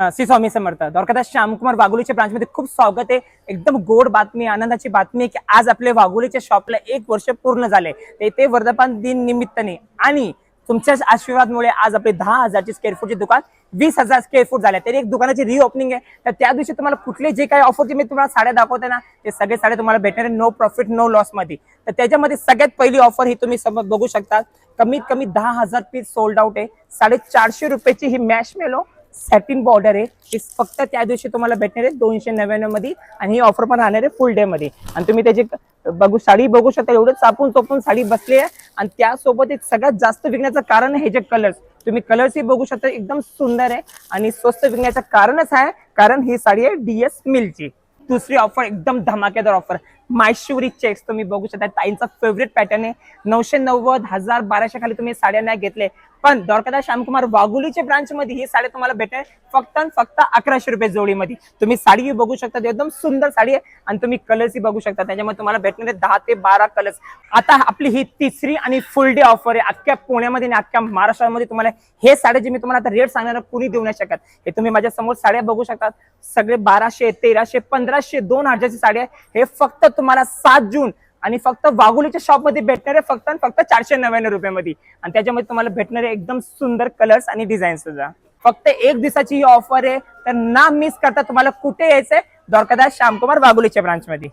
Shri Swami Samarth. Dwarkadas Shyamkumar वाघोलीच्या branch मध्ये खूप स्वागत आहे. एकदम गोड बातमी, आनंदाची बातमी आहे की आज आपले वाघोलीच्या शॉपला 1 वर्ष पूर्ण झाले. ते वर्धापन दिन निमित्ताने आणि तुमच्याच आशीर्वादमुळे आज आपले 10,000 स्क्वेअर फूटचे दुकान 20,000 स्क्वेअर फूट झाले. तरी एक दुकानाची रिओपनिंग आहे. तर त्या दिवशी तुम्हाला कुठले जे काही ऑफरचे मी तुम्हाला साड्या दाखवते ना, ते सगळे साड्या तुम्हाला भेटणार आहे नो प्रॉफिट नो लॉस मध्ये. तर त्याच्यामध्ये सगळ्यात पहिली ऑफर ही तुम्ही बघू शकता. कमीत कमी 10,000 पीस सोल्ड आउट आहे. 450 रुपयाची ही मॅशमेलो सॅटिन बॉर्डर आहे. ही फक्त त्या दिवशी तुम्हाला भेटणार आहे 299 मध्ये. आणि ही ऑफर पण राहणार आहे फुल डे मध्ये. आणि तुम्ही त्याची साडी बघू शकता. एवढं चापून चोपून साडी बसली आहे. आणि त्यासोबत एक सगळ्यात जास्त विकण्याचं कारण हे जे कलर्स, तुम्ही कलर्स ही बघू शकता, एकदम सुंदर आहे. आणि स्वस्त विकण्याचं कारणच आहे कारण ही साडी आहे DS मिलची. दुसरी ऑफर एकदम धमाकेदार ऑफर, माहेश्वरी चेक्स तुम्ही बघू शकता. ताईंचा फेवरेट पॅटर्न आहे. 990, 1000, 1200 खाली तुम्ही साड्या नाही घेतले, पण द्वारकादास श्यामकुमार वाघोलीच्या ब्रांच मध्ये ही साडी तुम्हाला भेटणार फक्त 1100 रुपये जोडीमध्ये. तुम्ही साडी बघू शकता, एकदम सुंदर साडी आहे. आणि तुम्ही कलर्स ही बघू शकता, त्याच्यामध्ये तुम्हाला भेटणार आहे 10 ते 12 कलर्स. आता आपली ही तिसरी आणि फुल डे ऑफर आहे. अख्ख्या पुण्यामध्ये आणि अख्ख्या महाराष्ट्रामध्ये तुम्हाला हे साड्या जे मी तुम्हाला आता रेट सांगणार कुणी देऊ नाही शकत. हे तुम्ही माझ्या समोर साड्या बघू शकता. सगळे 1200, 1300, 1500, 2000ची साडी आहे. हे फक्त तुम्हाला 7 जून आणि फक्त वाघोलीच्या शॉप मध्ये भेटणार आहे फक्त 499 रुपयामध्ये. आणि त्याच्यामध्ये तुम्हाला भेटणार आहे एकदम सुंदर कलर्स आणि डिझाईन सुद्धा. फक्त 1 दिवसाची ही ऑफर आहे. तर ना मिस करता तुम्हाला कुठे यायचंय, द्वारकादास श्यामकुमार वाघोलीच्या ब्रांच मध्ये.